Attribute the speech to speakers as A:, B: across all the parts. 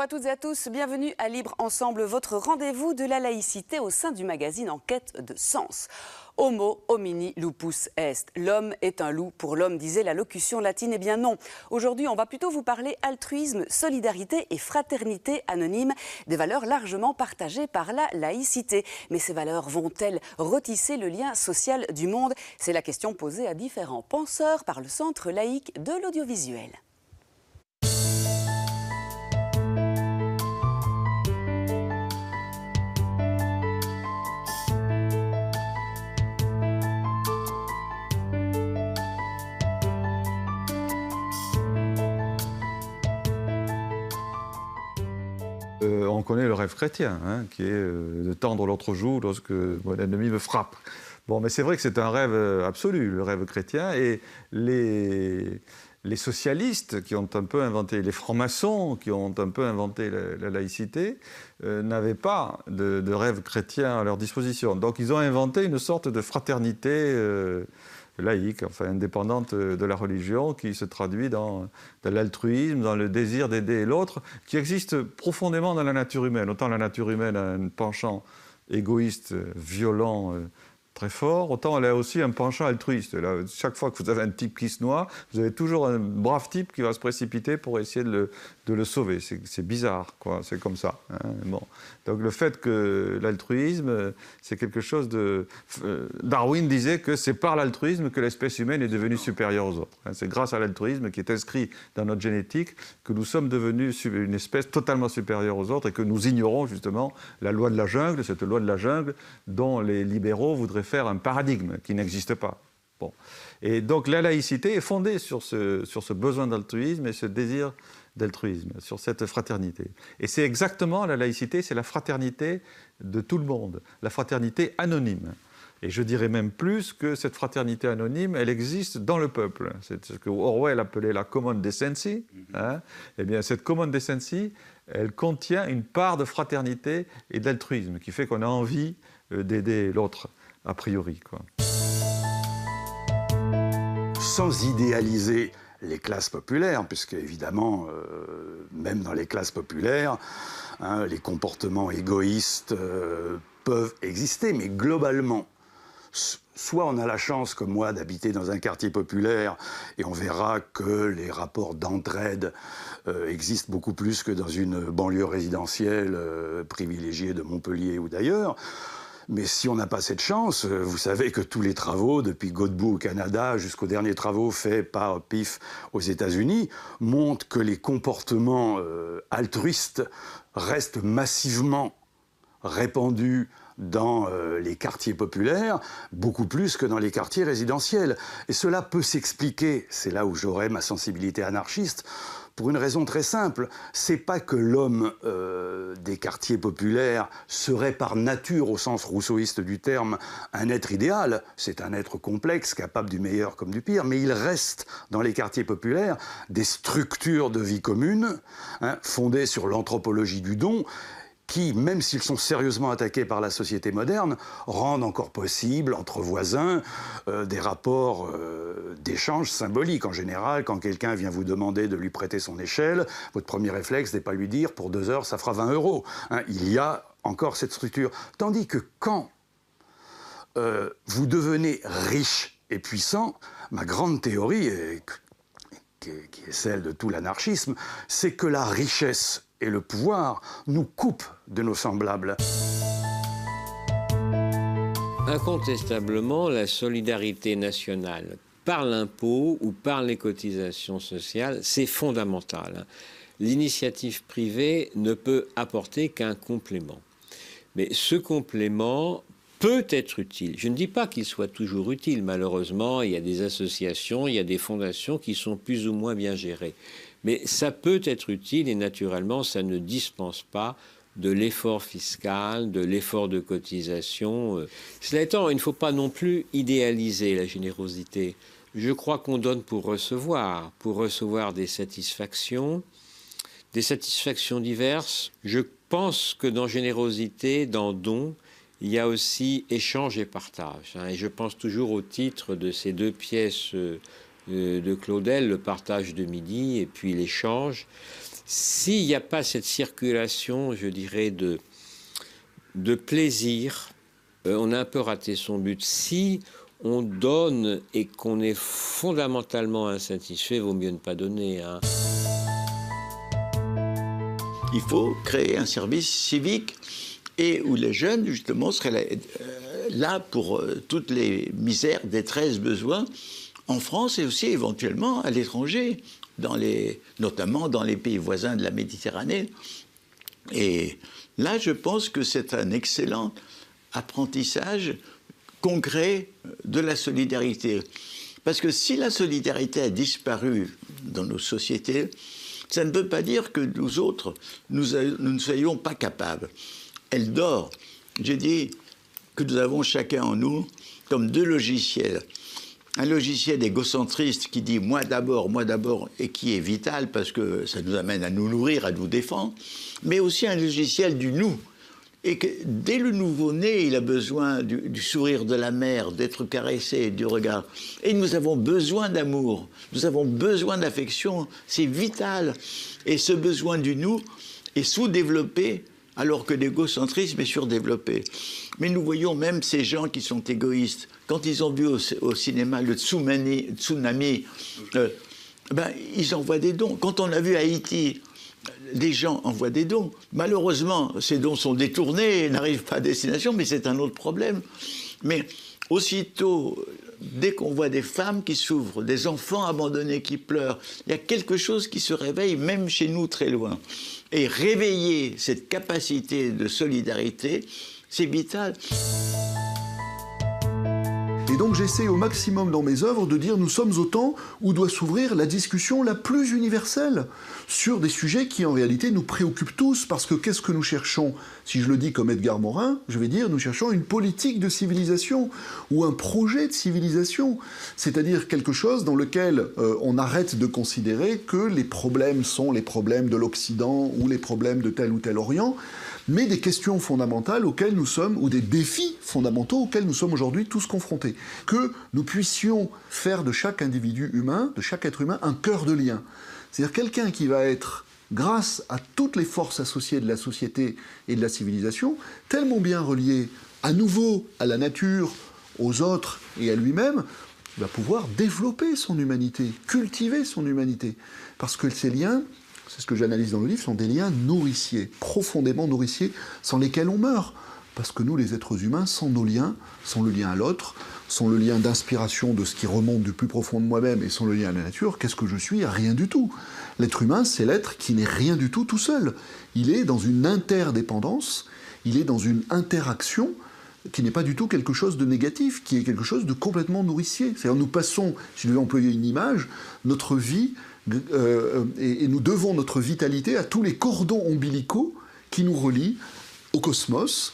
A: à toutes et à tous, bienvenue à Libre Ensemble, votre rendez-vous de la laïcité au sein du magazine En quête de sens. Homo homini lupus est. L'homme est un loup pour l'homme, disait la locution latine. Eh bien non. Aujourd'hui, on va plutôt vous parler altruisme, solidarité et fraternité anonyme, des valeurs largement partagées par la laïcité. Mais ces valeurs vont-elles retisser le lien social du monde? C'est la question posée à différents penseurs par le Centre laïque de l'audiovisuel.
B: On connaît le rêve chrétien, qui est de tendre l'autre joue lorsque mon ennemi me frappe. Bon, mais c'est vrai que c'est un rêve absolu, le rêve chrétien, et les socialistes qui ont un peu inventé, les francs-maçons qui ont un peu inventé la laïcité, n'avaient pas de rêve chrétien à leur disposition. Donc ils ont inventé une sorte de fraternité laïque, enfin indépendante de la religion, qui se traduit dans l'altruisme, dans le désir d'aider l'autre, qui existe profondément dans la nature humaine. Autant la nature humaine a un penchant égoïste, violent, très fort, autant elle a aussi un penchant altruiste. Là, chaque fois que vous avez un type qui se noie, vous avez toujours un brave type qui va se précipiter pour essayer de le sauver. C'est bizarre, quoi. C'est comme ça. Bon. Donc le fait que l'altruisme, c'est quelque chose de... Darwin disait que c'est par l'altruisme que l'espèce humaine est devenue supérieure aux autres. C'est grâce à l'altruisme qui est inscrit dans notre génétique que nous sommes devenus une espèce totalement supérieure aux autres et que nous ignorons justement la loi de la jungle, cette loi de la jungle dont les libéraux voudraient faire un paradigme qui n'existe pas. Bon. Et donc la laïcité est fondée sur ce besoin d'altruisme et ce désir d'altruisme, sur cette fraternité. Et c'est exactement la laïcité, c'est la fraternité de tout le monde, la fraternité anonyme. Et je dirais même plus que cette fraternité anonyme, elle existe dans le peuple. C'est ce que Orwell appelait la common decency. Eh bien, cette common decency, elle contient une part de fraternité et d'altruisme qui fait qu'on a envie d'aider l'autre, a priori, quoi.
C: Sans idéaliser les classes populaires, puisque évidemment, même dans les classes populaires, les comportements égoïstes peuvent exister, mais globalement, soit on a la chance, comme moi, d'habiter dans un quartier populaire et on verra que les rapports d'entraide existent beaucoup plus que dans une banlieue résidentielle privilégiée de Montpellier ou d'ailleurs. Mais si on n'a pas cette chance, vous savez que tous les travaux, depuis Godbout au Canada jusqu'aux derniers travaux faits par PIF aux États-Unis, montrent que les comportements altruistes restent massivement répandus dans les quartiers populaires, beaucoup plus que dans les quartiers résidentiels. Et cela peut s'expliquer, c'est là où j'aurais ma sensibilité anarchiste, pour une raison très simple, c'est pas que l'homme des quartiers populaires serait par nature, au sens rousseauiste du terme, un être idéal. C'est un être complexe, capable du meilleur comme du pire, mais il reste dans les quartiers populaires des structures de vie commune, fondées sur l'anthropologie du don, qui, même s'ils sont sérieusement attaqués par la société moderne, rendent encore possible, entre voisins, des rapports d'échange symboliques. En général, quand quelqu'un vient vous demander de lui prêter son échelle, votre premier réflexe n'est pas lui dire « pour 2 heures, ça fera 20 €. Il y a encore cette structure. Tandis que quand vous devenez riche et puissant, ma grande théorie, qui est celle de tout l'anarchisme, c'est que la richesse et le pouvoir nous coupent de nos semblables.
D: Incontestablement, la solidarité nationale par l'impôt ou par les cotisations sociales, c'est fondamental. L'initiative privée ne peut apporter qu'un complément. Mais ce complément peut être utile. Je ne dis pas qu'il soit toujours utile. Malheureusement, il y a des associations, il y a des fondations qui sont plus ou moins bien gérées. Mais ça peut être utile et naturellement, ça ne dispense pas de l'effort fiscal, de l'effort de cotisation. Cela étant, il ne faut pas non plus idéaliser la générosité. Je crois qu'on donne pour recevoir des satisfactions diverses. Je pense que dans générosité, dans don, il y a aussi échange et partage. Et je pense toujours au titre de ces 2 pièces de Claudel, le partage de midi et puis l'échange. S'il n'y a pas cette circulation, je dirais, de plaisir, on a un peu raté son but. Si on donne et qu'on est fondamentalement insatisfait, vaut mieux ne pas donner. Hein.
E: Il faut créer un service civique et où les jeunes, justement, seraient là pour toutes les misères, détresses, besoins, en France et aussi éventuellement à l'étranger, notamment dans les pays voisins de la Méditerranée. Et là, je pense que c'est un excellent apprentissage concret de la solidarité. Parce que si la solidarité a disparu dans nos sociétés, ça ne veut pas dire que nous autres, nous ne soyons pas capables. Elle dort. J'ai dit que nous avons chacun en nous comme deux logiciels. Un logiciel égocentriste qui dit « moi d'abord », et qui est vital parce que ça nous amène à nous nourrir, à nous défendre, mais aussi un logiciel du « nous ». Et que dès le nouveau-né, il a besoin du sourire de la mère, d'être caressé, du regard. Et nous avons besoin d'amour, nous avons besoin d'affection, c'est vital. Et ce besoin du « nous » est sous-développé, alors que l'égocentrisme est surdéveloppé. Mais nous voyons même ces gens qui sont égoïstes. Quand ils ont vu au cinéma le tsunami, ils envoient des dons. Quand on a vu Haïti, les gens envoient des dons. Malheureusement, ces dons sont détournés et n'arrivent pas à destination, mais c'est un autre problème. Mais aussitôt, dès qu'on voit des femmes qui souffrent, des enfants abandonnés qui pleurent, il y a quelque chose qui se réveille, même chez nous, très loin. Et réveiller cette capacité de solidarité, c'est vital.
F: Et donc j'essaie au maximum dans mes œuvres de dire nous sommes au temps où doit s'ouvrir la discussion la plus universelle sur des sujets qui en réalité nous préoccupent tous, parce que qu'est-ce que nous cherchons? Si je le dis comme Edgar Morin, je vais dire nous cherchons une politique de civilisation ou un projet de civilisation, c'est-à-dire quelque chose dans lequel on arrête de considérer que les problèmes sont les problèmes de l'Occident ou les problèmes de tel ou tel Orient, mais des questions fondamentales auxquelles nous sommes, ou des défis fondamentaux auxquels nous sommes aujourd'hui tous confrontés. Que nous puissions faire de chaque individu humain, de chaque être humain, un cœur de lien. C'est-à-dire quelqu'un qui va être, grâce à toutes les forces associées de la société et de la civilisation, tellement bien relié à nouveau à la nature, aux autres et à lui-même, va pouvoir développer son humanité, cultiver son humanité. Parce que ces liens, c'est ce que j'analyse dans le livre, sont des liens nourriciers, profondément nourriciers, sans lesquels on meurt. Parce que nous, les êtres humains, sans nos liens, sans le lien à l'autre, sans le lien d'inspiration de ce qui remonte du plus profond de moi-même et sans le lien à la nature, qu'est-ce que je suis? Rien du tout. L'être humain, c'est l'être qui n'est rien du tout seul. Il est dans une interdépendance, il est dans une interaction qui n'est pas du tout quelque chose de négatif, qui est quelque chose de complètement nourricier. C'est-à-dire nous passons, si je devais employer une image, notre vie, et nous devons notre vitalité à tous les cordons ombilicaux qui nous relient au cosmos,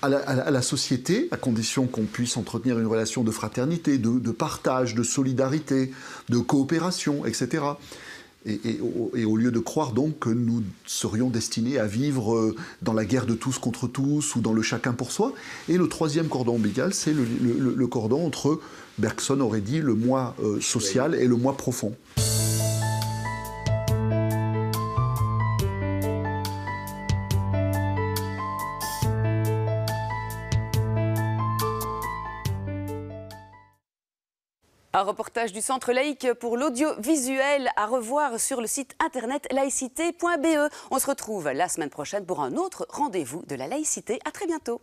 F: à la société, à condition qu'on puisse entretenir une relation de fraternité, de partage, de solidarité, de coopération, etc. Et au lieu de croire donc que nous serions destinés à vivre dans la guerre de tous contre tous ou dans le chacun pour soi. Et le troisième cordon ombilical, c'est le cordon entre, Bergson aurait dit, le moi social et le moi profond.
A: Un reportage du Centre laïque pour l'audiovisuel à revoir sur le site internet laïcité.be. On se retrouve la semaine prochaine pour un autre rendez-vous de la laïcité. À très bientôt.